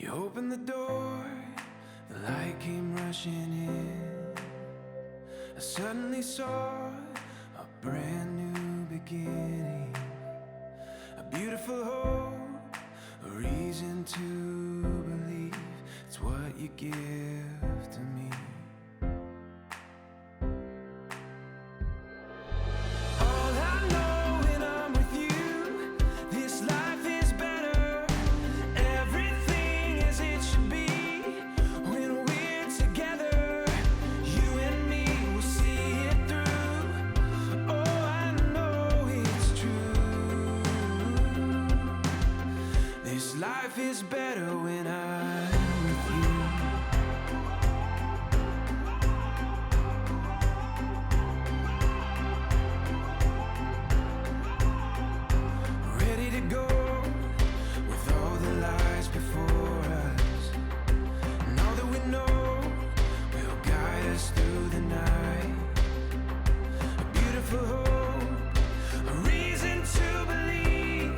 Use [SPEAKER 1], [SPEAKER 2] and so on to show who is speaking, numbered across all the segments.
[SPEAKER 1] You opened the door, the light came rushing in. I suddenly saw a brand new beginning, a beautiful hope, a reason to believe. It's what you give to me. All I know when I'm with you, this life is better. Everything as it should be. When we're together, you and me will see it through. Oh, I know it's true. This life is better when I'm with you. Ready to go with all the lies before us, and all that we know will guide us through the night. A beautiful hope, a reason to believe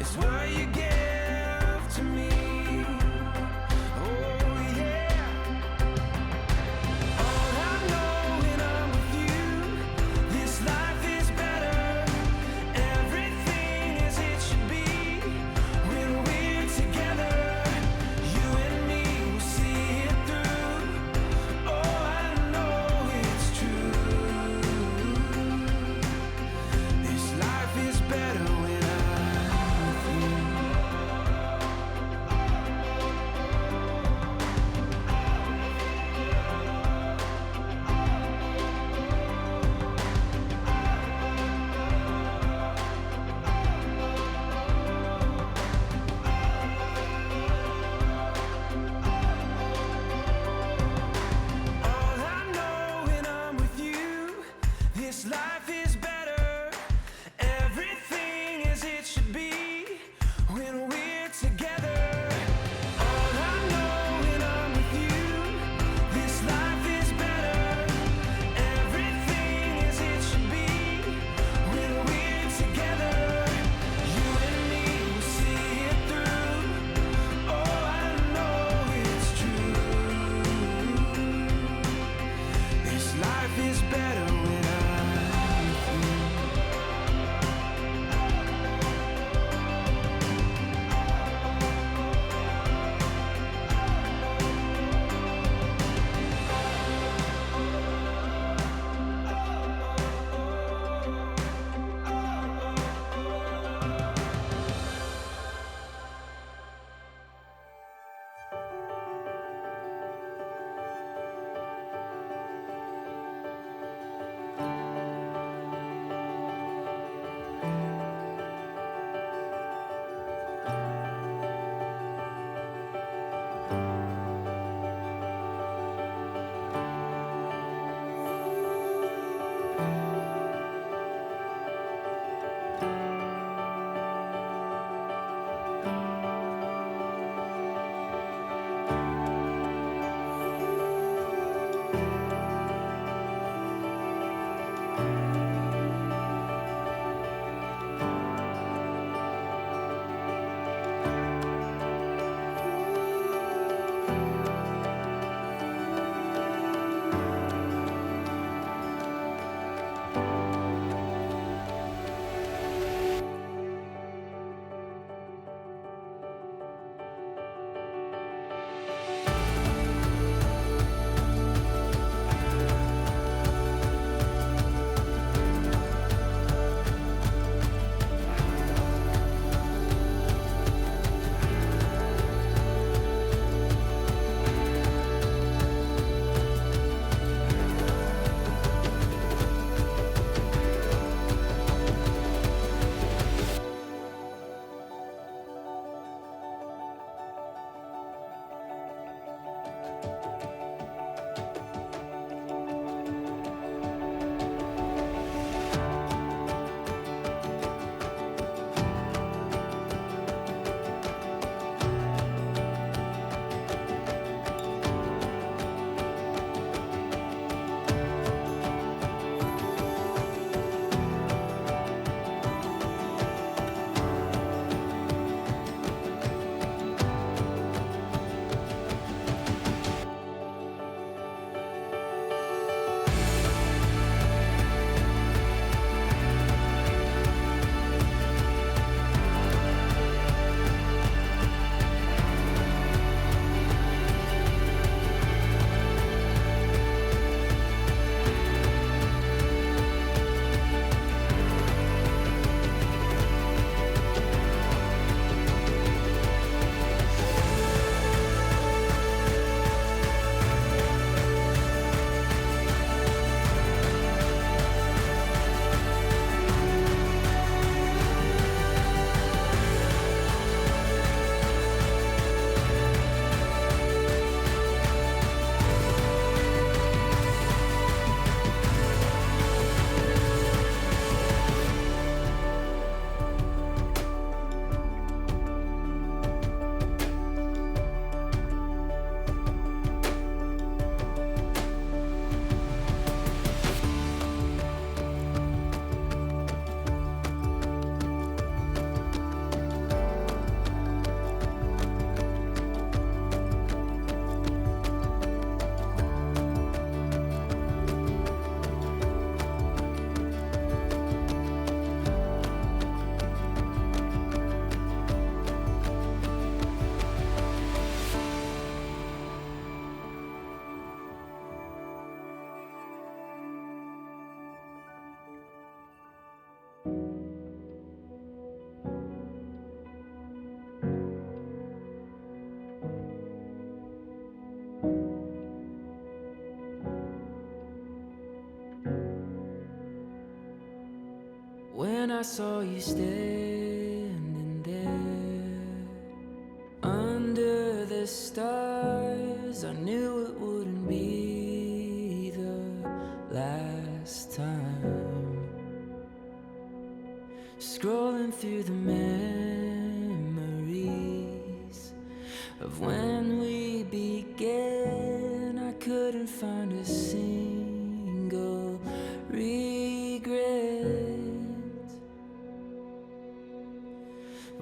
[SPEAKER 1] is what you give to me. saw you standing there under the stars, I knew it wouldn't be the last time. Scrolling through the memories of when we began, I couldn't find a single regret.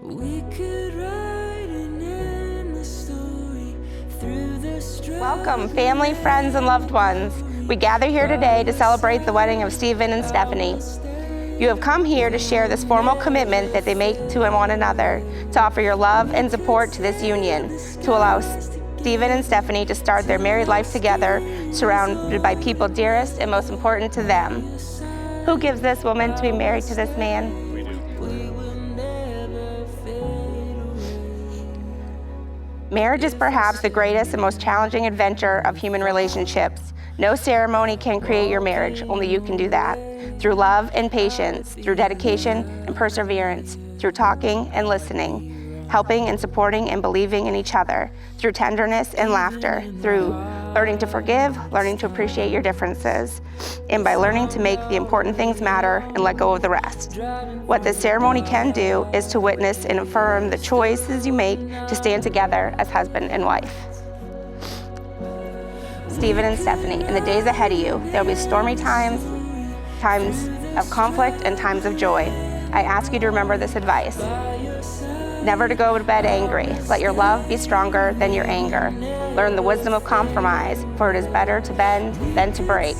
[SPEAKER 1] We could write an endless story through the struggle.
[SPEAKER 2] Welcome, family, friends, and loved ones. We gather here today to celebrate the wedding of Stephen and Stephanie. You have come here to share this formal commitment that they make to one another, to offer your love and support to this union, to allow Stephen and Stephanie to start their married life together, surrounded by people dearest and most important to them. Who gives this woman to be married to this man? Marriage is perhaps the greatest and most challenging adventure of human relationships. No ceremony can create your marriage, only you can do that. Through love and patience, through dedication and perseverance, through talking and listening, helping and supporting and believing in each other, through tenderness and laughter, through learning to forgive, learning to appreciate your differences, and by learning to make the important things matter and let go of the rest. What this ceremony can do is to witness and affirm the choices you make to stand together as husband and wife. Stephen and Stephanie, in the days ahead of you, there will be stormy times, times of conflict, and times of joy. I ask you to remember this advice. Never to go to bed angry. Let your love be stronger than your anger. Learn the wisdom of compromise, for it is better to bend than to break.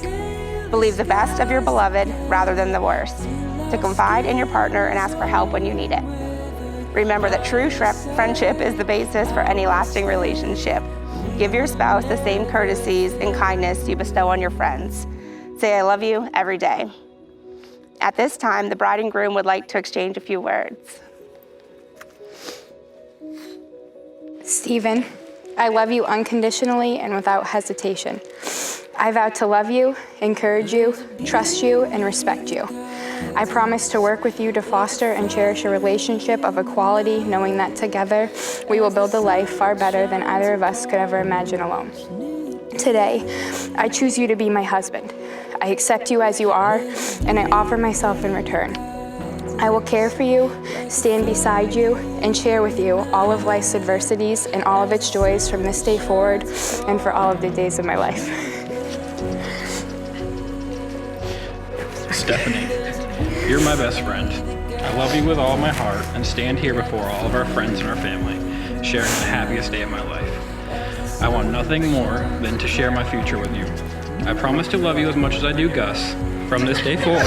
[SPEAKER 2] Believe the best of your beloved rather than the worst. To confide in your partner and ask for help when you need it. Remember that true friendship is the basis for any lasting relationship. Give your spouse the same courtesies and kindness you bestow on your friends. Say, I love you every day. At this time, the bride and groom would like to exchange a few words.
[SPEAKER 3] Stephen, I love you unconditionally and without hesitation. I vow to love you, encourage you, trust you, and respect you. I promise to work with you to foster and cherish a relationship of equality, knowing that together we will build a life far better than either of us could ever imagine alone. Today, I choose you to be my husband. I accept you as you are, and I offer myself in return. I will care for you, stand beside you, and share with you all of life's adversities and all of its joys from this day forward and for all of the days of my life.
[SPEAKER 4] Stephanie, you're my best friend. I love you with all my heart and stand here before all of our friends and our family, sharing the happiest day of my life. I want nothing more than to share my future with you. I promise to love you as much as I do Gus from this day forward.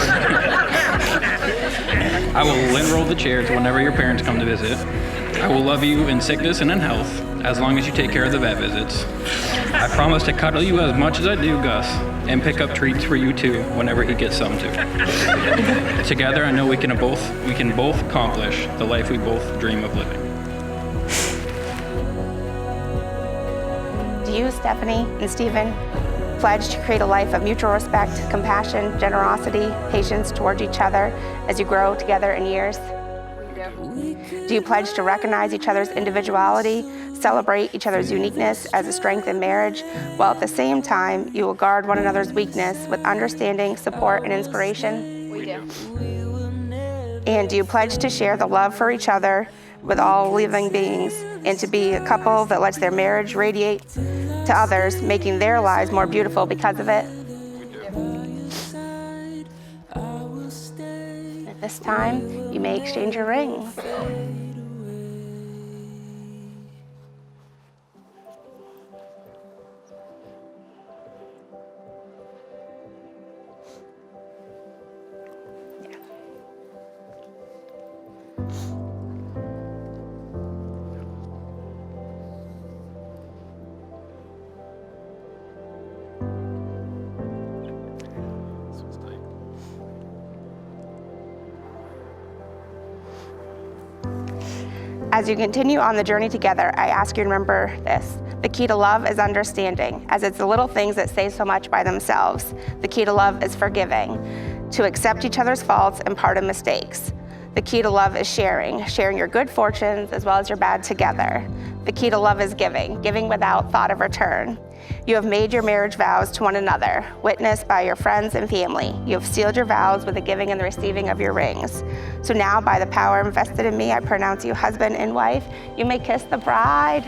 [SPEAKER 4] I will enroll the chairs whenever your parents come to visit. I will love you in sickness and in health, as long as you take care of the vet visits. I promise to cuddle you as much as I do Gus, and pick up treats for you too, whenever he gets some too. Together, I know we can both accomplish the life we both dream of living.
[SPEAKER 2] Do you, Stephanie and Stephen, pledge to create a life of mutual respect, compassion, generosity, patience towards each other as you grow together in years?
[SPEAKER 3] We do.
[SPEAKER 2] Do you pledge to recognize each other's individuality, celebrate each other's uniqueness as a strength in marriage, while at the same time you will guard one another's weakness with understanding, support, and inspiration?
[SPEAKER 3] We do.
[SPEAKER 2] And do you pledge to share the love for each other with all living beings, and to be a couple that lets their marriage radiate to others, making their lives more beautiful because of it? At this time, you may exchange your rings. As you continue on the journey together, I ask you to remember this. The key to love is understanding, as it's the little things that say so much by themselves. The key to love is forgiving, to accept each other's faults and pardon mistakes. The key to love is sharing your good fortunes as well as your bad together. The key to love is giving without thought of return. You have made your marriage vows to one another, witnessed by your friends and family. You have sealed your vows with the giving and the receiving of your rings. So now, by the power invested in me, I pronounce you husband and wife. You may kiss the bride.